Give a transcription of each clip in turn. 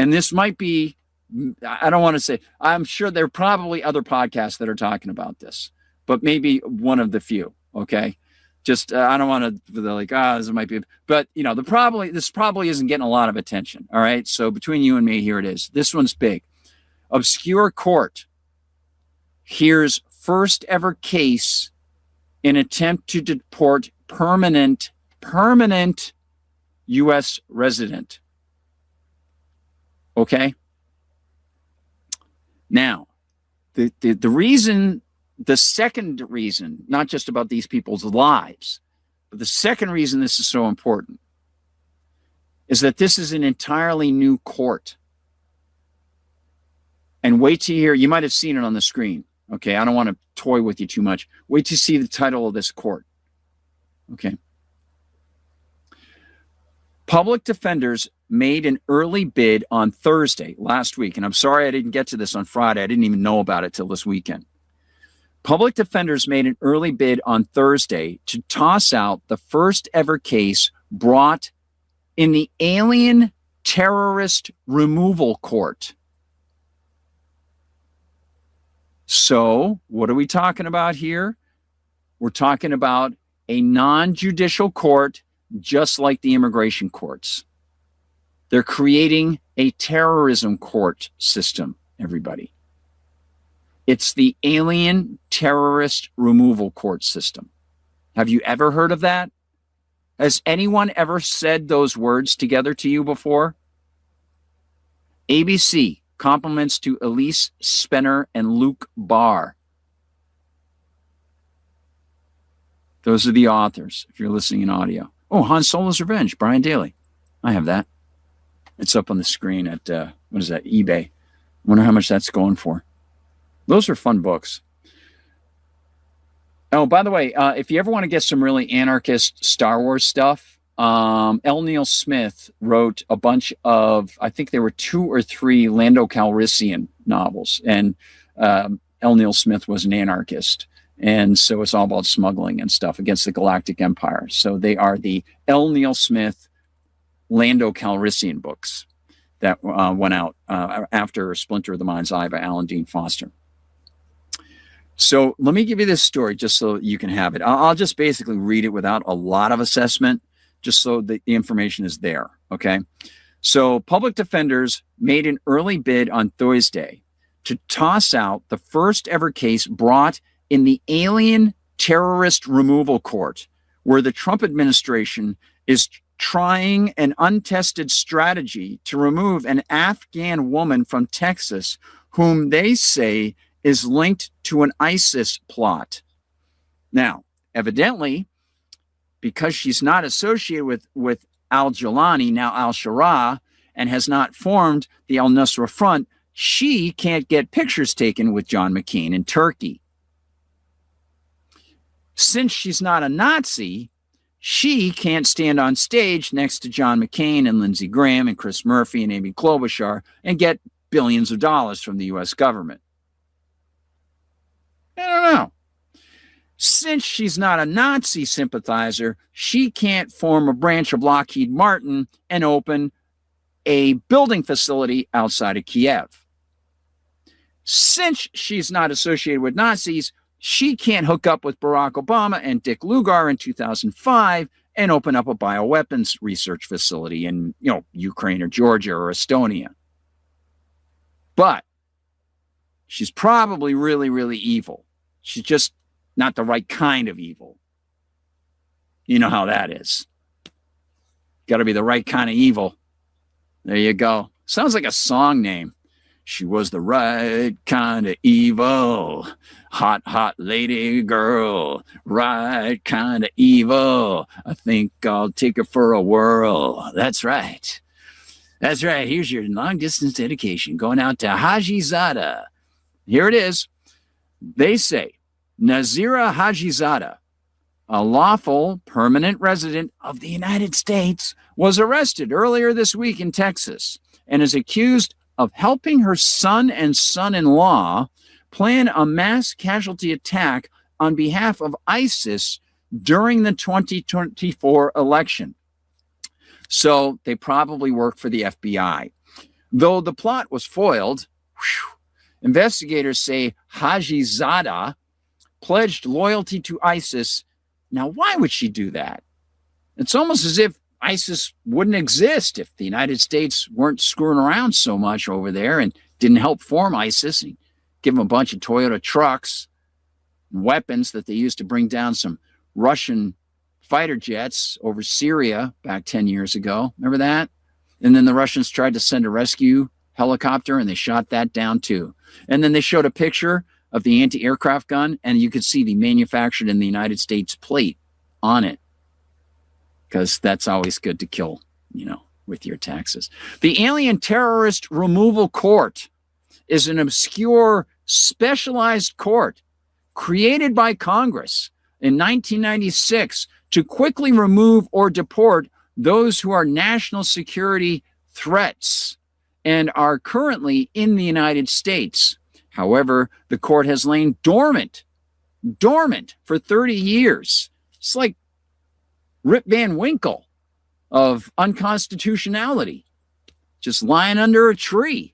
And this might be, I don't want to say, I'm sure there are probably other podcasts that are talking about this, but maybe one of the few. Okay. Just, I don't want to, they're like, this might be, but this probably isn't getting a lot of attention. All right. So between you and me, here it is. This one's big. Obscure court hears first ever case in attempt to deport permanent U.S. resident. Okay. Now, the reason, the second reason, not just about these people's lives, but the second reason this is so important is that this is an entirely new court. And wait to hear, you might have seen it on the screen. Okay, I don't want to toy with you too much. Wait to see the title of this court. Okay. Public defenders made an early bid on Thursday last week. And I'm sorry I didn't get to this on Friday. I didn't even know about it till this weekend. Public defenders made an early bid on Thursday to toss out the first ever case brought in the Alien Terrorist Removal Court. So what are we talking about here? We're talking about a non-judicial court, just like the immigration courts. They're creating a terrorism court system, everybody. It's the Alien Terrorist Removal Court system. Have you ever heard of that? Has anyone ever said those words together to you before? ABC, compliments to Elise Spenner and Luke Barr. Those are the authors, if you're listening in audio. Oh, Han Solo's Revenge, Brian Daly. I have that. It's up on the screen at, what is that, eBay. I wonder how much that's going for. Those are fun books. Oh, by the way, if you ever want to get some really anarchist Star Wars stuff, L. Neil Smith wrote a bunch of, I think there were 2 or 3 Lando Calrissian novels. And L. Neil Smith was an anarchist. And so it's all about smuggling and stuff against the Galactic Empire. So they are the L. Neil Smith Lando Calrissian books that went out after Splinter of the Mind's Eye by Alan Dean Foster. So let me give you this story just so you can have it. I'll just basically read it without a lot of assessment, just so that the information is there, okay? So public defenders made an early bid on Thursday to toss out the first ever case brought in the Alien Terrorist Removal Court, where the Trump administration is trying an untested strategy to remove an Afghan woman from Texas whom they say is linked to an ISIS plot. Now, evidently, because she's not associated with al-Jilani, now al-Sharaa, and has not formed the al-Nusra Front, she can't get pictures taken with John McCain in Turkey. Since she's not a Nazi, she can't stand on stage next to John McCain and Lindsey Graham and Chris Murphy and Amy Klobuchar and get billions of dollars from the U.S. government. I don't know. Since she's not a Nazi sympathizer, she can't form a branch of Lockheed Martin and open a building facility outside of Kiev. Since she's not associated with Nazis, she can't hook up with Barack Obama and Dick Lugar in 2005 and open up a bioweapons research facility in, Ukraine or Georgia or Estonia. But she's probably really, really evil. She's just not the right kind of evil. You know how that is. Got to be the right kind of evil. There you go. Sounds like a song name. She was the right kind of evil. Hot, hot lady girl. Right kind of evil. I think I'll take her for a whirl. That's right. That's right. Here's your long distance dedication going out to Hajizada. Here it is. They say Nazira Hajizada, a lawful permanent resident of the United States, was arrested earlier this week in Texas and is accused of helping her son and son-in-law plan a mass casualty attack on behalf of ISIS during the 2024 election. So they probably work for the FBI. Though the plot was foiled, investigators say Hajizada pledged loyalty to ISIS. Now, why would she do that? It's almost as if ISIS wouldn't exist if the United States weren't screwing around so much over there and didn't help form ISIS and give them a bunch of Toyota trucks and weapons that they used to bring down some Russian fighter jets over Syria back 10 years ago. Remember that? And then the Russians tried to send a rescue helicopter and they shot that down too. And then they showed a picture of the anti-aircraft gun and you could see the manufactured in the United States plate on it, because that's always good to kill, with your taxes. The Alien Terrorist Removal Court is an obscure, specialized court created by Congress in 1996 to quickly remove or deport those who are national security threats and are currently in the United States. However, the court has lain dormant for 30 years. It's like Rip Van Winkle of unconstitutionality, just lying under a tree.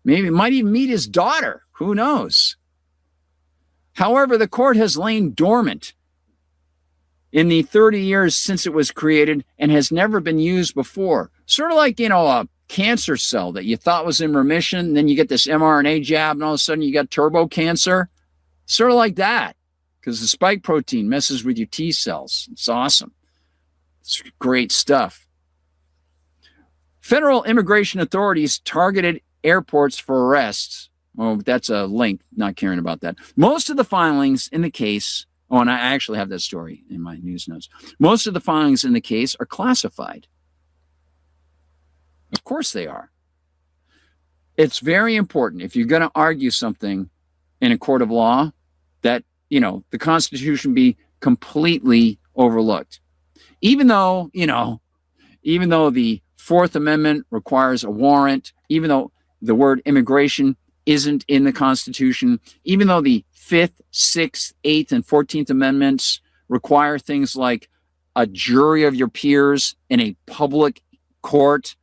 Maybe might even meet his daughter. Who knows? However, the court has lain dormant in the 30 years since it was created and has never been used before. Sort of like, a cancer cell that you thought was in remission, then you get this mRNA jab and all of a sudden you got turbo cancer. Sort of like that, because the spike protein messes with your T cells. It's awesome. It's great stuff. Federal immigration authorities targeted airports for arrests. Oh, that's a link. Not caring about that. Most of the filings in the case, and I actually have that story in my news notes. Most of the filings in the case are classified. Of course they are. It's very important if you're going to argue something in a court of law that, the Constitution be completely overlooked. Even though the Fourth Amendment requires a warrant, even though the word immigration isn't in the Constitution, even though the Fifth, Sixth, Eighth, and 14th Amendments require things like a jury of your peers in a public court,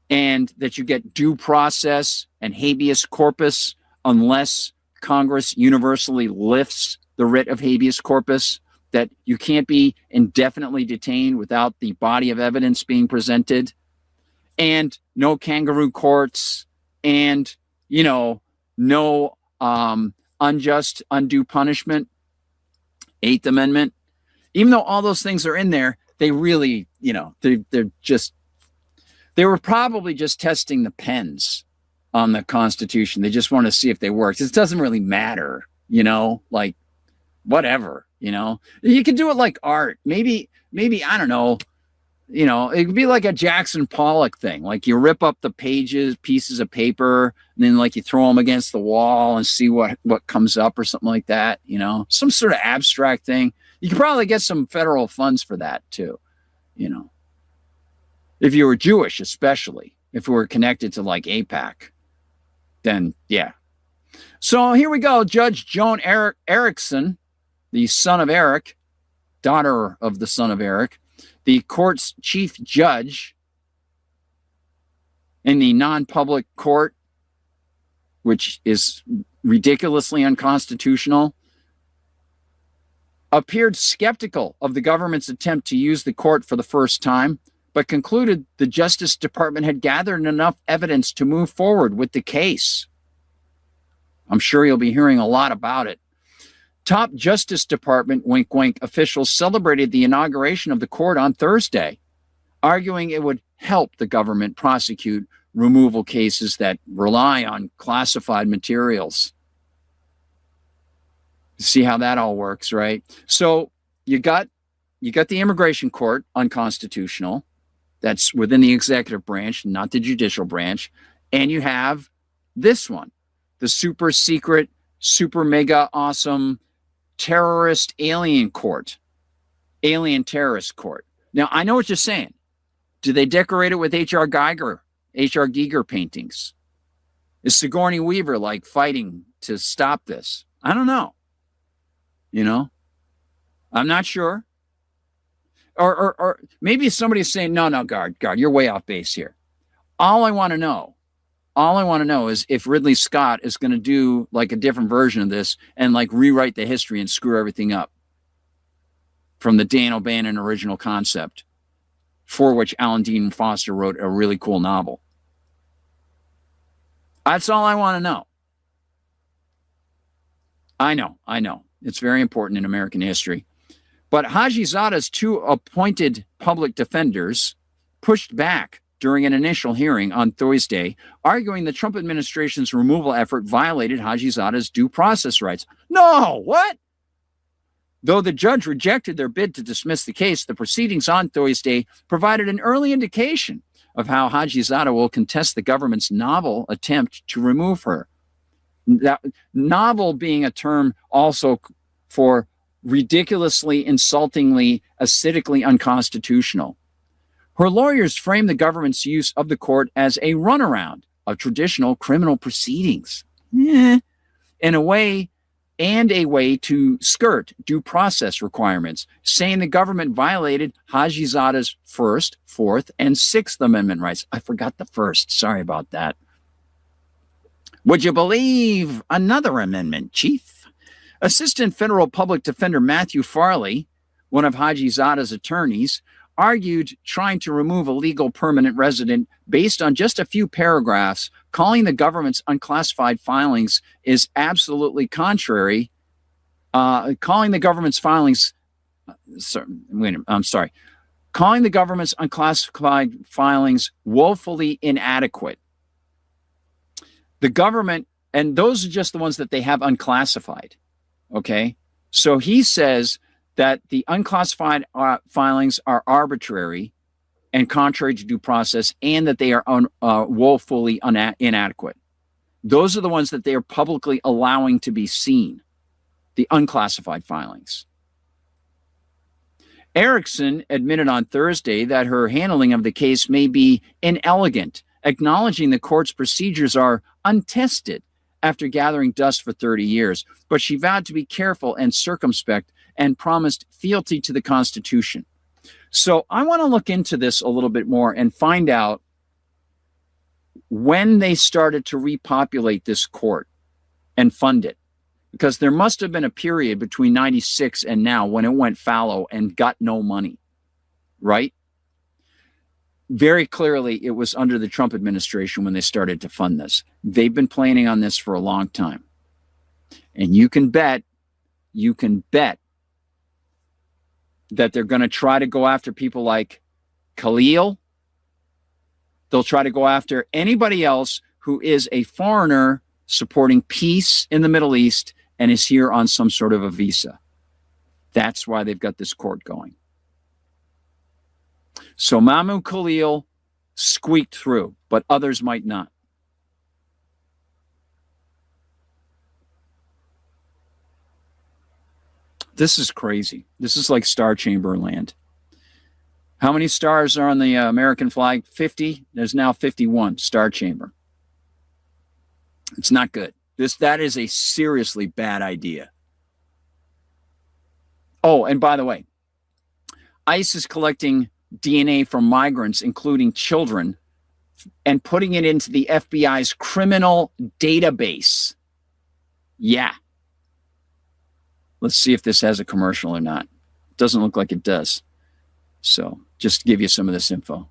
and that you get due process and habeas corpus unless Congress universally lifts the writ of habeas corpus, that you can't be indefinitely detained without the body of evidence being presented, and no kangaroo courts, and, no unjust, undue punishment, Eighth Amendment. Even though all those things are in there, they really, they were probably just testing the pens on the Constitution. They just want to see if they worked. It doesn't really matter, like whatever, You could do it like art. Maybe, I don't know, it could be like a Jackson Pollock thing. Like you rip up the pieces of paper, and then like you throw them against the wall and see what comes up or something like that, some sort of abstract thing. You could probably get some federal funds for that too, If you were Jewish, especially, if we were connected to like AIPAC, then yeah. So here we go. Judge Joan Erickson, the son of Eric, daughter of the son of Eric, the court's chief judge in the non-public court, which is ridiculously unconstitutional, appeared skeptical of the government's attempt to use the court for the first time, but concluded the Justice Department had gathered enough evidence to move forward with the case. I'm sure you'll be hearing a lot about it. Top Justice Department, wink, wink, officials celebrated the inauguration of the court on Thursday, arguing it would help the government prosecute removal cases that rely on classified materials. See how that all works, right? So you got the immigration court, unconstitutional. That's within the executive branch, not the judicial branch. And you have this one, the super secret, super mega awesome terrorist alien court, alien terrorist court. Now, I know what you're saying. Do they decorate it with H.R. Giger paintings? Is Sigourney Weaver like fighting to stop this? I don't know. I'm not sure. Or maybe somebody's saying, no, guard, you're way off base here. All I want to know, is if Ridley Scott is going to do like a different version of this and like rewrite the history and screw everything up from the Dan O'Bannon original concept, for which Alan Dean Foster wrote a really cool novel. That's all I want to know. I know. It's very important in American history. But Hajizada's two appointed public defenders pushed back during an initial hearing on Thursday, arguing the Trump administration's removal effort violated Hajizada's due process rights. No, what? Though the judge rejected their bid to dismiss the case, the proceedings on Thursday provided an early indication of how Hajizada will contest the government's novel attempt to remove her. That novel being a term also for ridiculously, insultingly, acidically unconstitutional. Her lawyers framed the government's use of the court as a runaround of traditional criminal proceedings, in a way to skirt due process requirements, saying the government violated Hajizada's First, Fourth, and Sixth Amendment rights. I forgot the first. Sorry about that. Would you believe another amendment, Chief? Assistant Federal Public Defender Matthew Farley, one of Hajizada's attorneys, argued trying to remove a legal permanent resident based on just a few paragraphs, calling the government's unclassified filings is absolutely contrary. Calling the government's unclassified filings woefully inadequate. The government, and those are just the ones that they have unclassified. Okay. So he says that the unclassified filings are arbitrary and contrary to due process, and that they are woefully inadequate. Those are the ones that they are publicly allowing to be seen, the unclassified filings. Erickson admitted on Thursday that her handling of the case may be inelegant, acknowledging the court's procedures are untested after gathering dust for 30 years, but she vowed to be careful and circumspect and promised fealty to the Constitution. So I want to look into this a little bit more and find out when they started to repopulate this court and fund it. Because there must have been a period between 96 and now when it went fallow and got no money, right? Very clearly, it was under the Trump administration when they started to fund this. They've been planning on this for a long time. And you can bet that they're going to try to go after people like Khalil. They'll try to go after anybody else who is a foreigner supporting peace in the Middle East and is here on some sort of a visa. That's why they've got this court going. So Mahmoud Khalil squeaked through, but others might not. This is crazy. This is like Star Chamber land. How many stars are on the American flag? 50. There's now 51. Star Chamber. It's not good. That is a seriously bad idea. Oh, and by the way, ICE is collecting DNA from migrants, including children, and putting it into the FBI's criminal database. Yeah. Let's see if this has a commercial or not. Doesn't look like it does. So just to give you some of this info.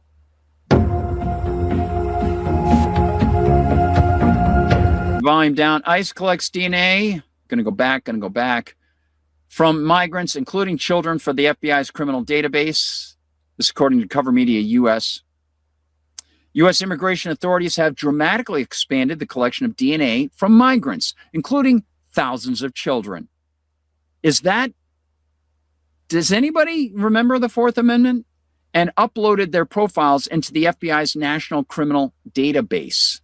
Volume down. ICE collects DNA. Gonna go back. From migrants, including children, for the FBI's criminal database. This according to Cover Media US. U.S. immigration authorities have dramatically expanded the collection of DNA from migrants, including thousands of children. Does anybody remember the Fourth Amendment? And uploaded their profiles into the FBI's National Criminal Database.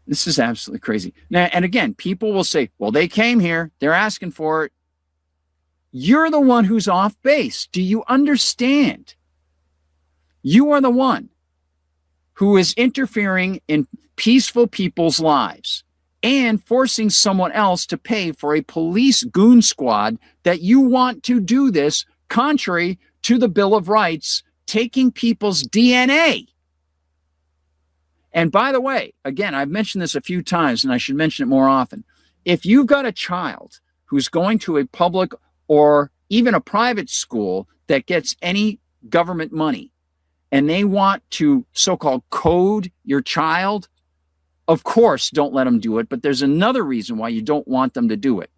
This is absolutely crazy. Now, and again, people will say, well, they came here. They're asking for it. You're the one who's off base. Do you understand? You are the one who is interfering in peaceful people's lives. and forcing someone else to pay for a police goon squad that you want to do this contrary to the Bill of Rights, taking people's DNA. And by the way, again, I've mentioned this a few times and I should mention it more often. If you've got a child who's going to a public or even a private school that gets any government money and they want to so-called code your child, of course, don't let them do it. But there's another reason why you don't want them to do it.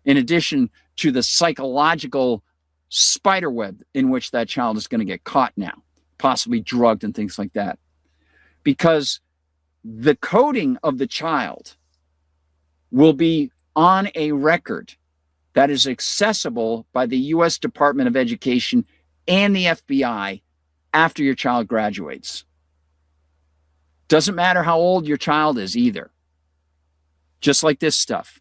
In addition to the psychological spiderweb in which that child is going to get caught now, possibly drugged and things like that. Because the coding of the child will be on a record that is accessible by the U.S. Department of Education and the FBI after your child graduates. Doesn't matter how old your child is either. Just like this stuff.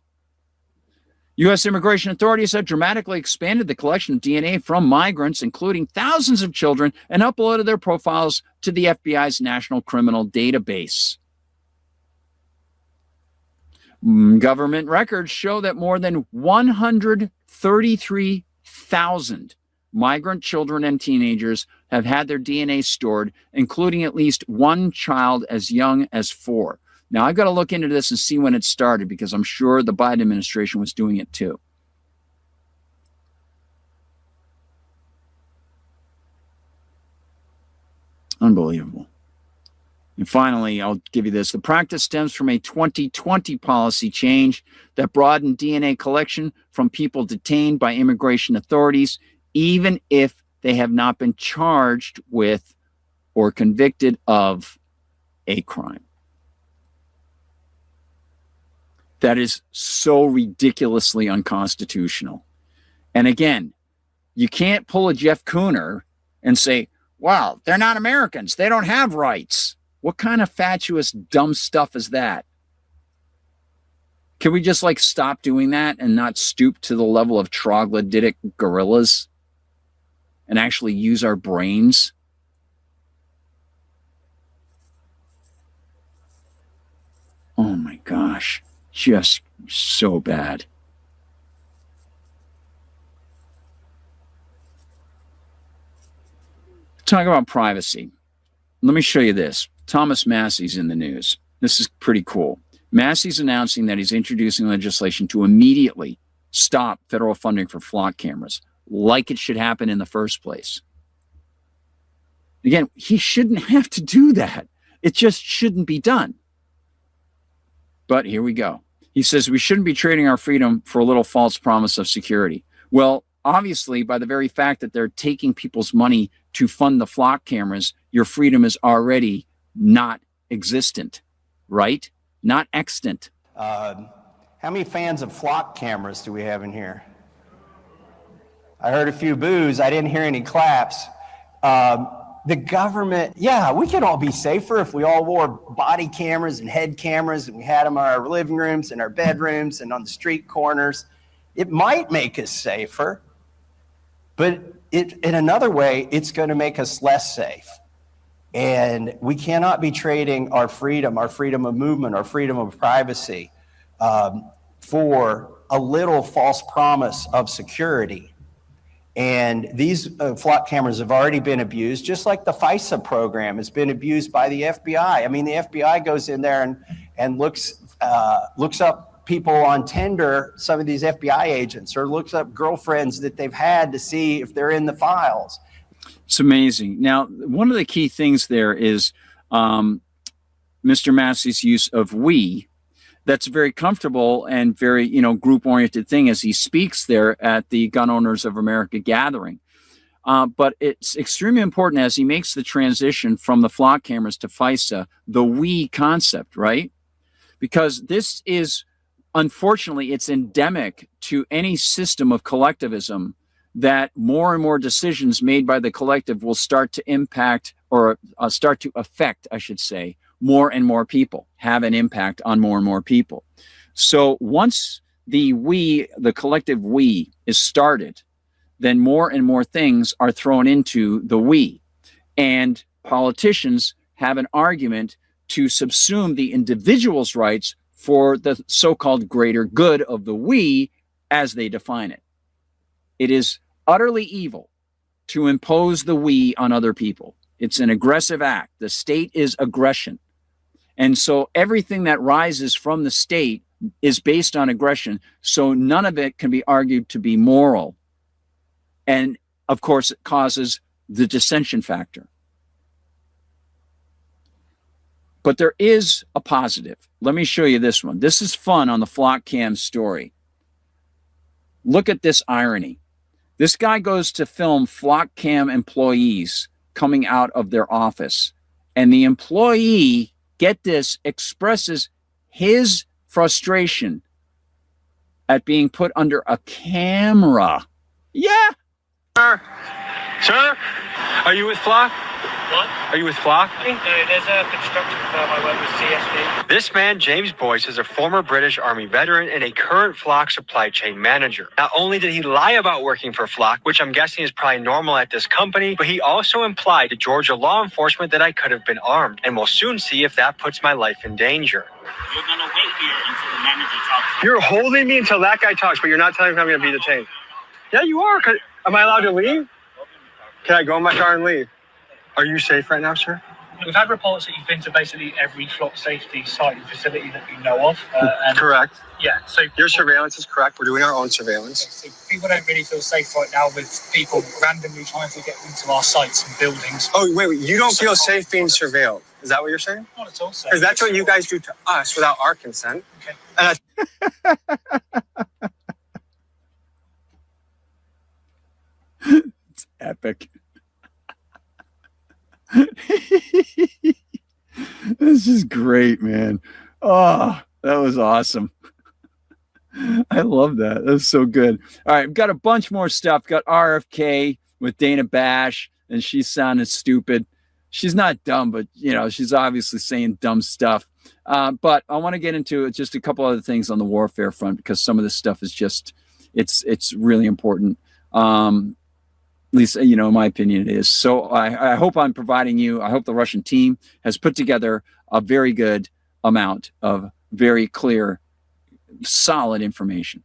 U.S. immigration authorities have dramatically expanded the collection of DNA from migrants, including thousands of children, and uploaded their profiles to the FBI's National Criminal Database. Government records show that more than 133,000 migrant children and teenagers have had their DNA stored, including at least one child as young as 4. Now, I've got to look into this and see when it started, because I'm sure the Biden administration was doing it too. Unbelievable. And finally, I'll give you this. The practice stems from a 2020 policy change that broadened DNA collection from people detained by immigration authorities, even if they have not been charged with or convicted of a crime. That is so ridiculously unconstitutional. And again, you can't pull a Jeff Cooner and say, wow, they're not Americans. They don't have rights. What kind of fatuous, dumb stuff is that? Can we just stop doing that and not stoop to the level of troglodytic gorillas and actually use our brains? Oh my gosh. Just so bad. Talk about privacy. Let me show you this. Thomas Massey's in the news. This is pretty cool. Massey's announcing that he's introducing legislation to immediately stop federal funding for flock cameras, like it should happen in the first place. Again, he shouldn't have to do that. It just shouldn't be done. But here we go. He says we shouldn't be trading our freedom for a little false promise of security. Well, obviously, by the very fact that they're taking people's money to fund the flock cameras, your freedom is already not existent, right? Not extant. How many fans of flock cameras do we have in here? I heard a few boos. I didn't hear any claps. The government, yeah, we could all be safer if we all wore body cameras and head cameras and we had them in our living rooms and our bedrooms and on the street corners. It might make us safer, but in another way, it's going to make us less safe. And we cannot be trading our freedom of movement, our freedom of privacy for a little false promise of security. And these flock cameras have already been abused, just like the FISA program has been abused by the FBI. I mean, the FBI goes in there and looks up people on Tinder, some of these FBI agents, or looks up girlfriends that they've had to see if they're in the files. It's amazing. Now, one of the key things there is Mr. Massey's use of we. That's very comfortable and very, group-oriented thing as he speaks there at the Gun Owners of America gathering. But it's extremely important as he makes the transition from the flock cameras to FISA, the we concept, right? Because this is, unfortunately, it's endemic to any system of collectivism that more and more decisions made by the collective will start to impact or start to affect, I should say, more and more people, have an impact on more and more people. So once the collective we is started, then more and more things are thrown into the we. And politicians have an argument to subsume the individual's rights for the so-called greater good of the we as they define it. It is utterly evil to impose the we on other people. It's an aggressive act. The state is aggression. And so everything that rises from the state is based on aggression. So none of it can be argued to be moral. And of course, it causes the dissension factor. But there is a positive. Let me show you this one. This is fun on the Flock Cam story. Look at this irony. This guy goes to film Flock Cam employees coming out of their office. And the employee, get this, expresses his frustration at being put under a camera. Yeah. Sir, are you with Flock? What? Are you with Flock? No, there's a construction firm I work with, CSD. This man, James Boyce, is a former British Army veteran and a current Flock supply chain manager. Not only did he lie about working for Flock, which I'm guessing is probably normal at this company, but he also implied to Georgia law enforcement that I could have been armed, and we'll soon see if that puts my life in danger. You're going to wait here until the manager talks. You're holding me until that guy talks, but you're not telling me I'm going to be detained. Yeah, you are. Am I allowed to leave? Can I go in my car and leave? Are you safe right now, sir? We've had reports that you've been to basically every Flock safety site and facility that you know of. And Correct. yeah, so Your surveillance is correct. We're doing our own surveillance. so people don't really feel safe right now with people randomly trying to get into our sites and buildings. Oh, wait. You don't feel safe being surveilled. Is that what you're saying? Not at all, sir. Because that's what you guys do to us without our consent. Okay. And It's epic. This is great, man. Oh, that was awesome. I love that. That was so good. All right, I've got a bunch more stuff. Got RFK with Dana Bash, and she sounded stupid. She's not dumb, but she's obviously saying dumb stuff. But I want to get into just a couple other things on the warfare front, because some of this stuff is just it's really important. At least, in my opinion, it is. So I hope I'm providing you, I hope the Russian team has put together a very good amount of very clear, solid information.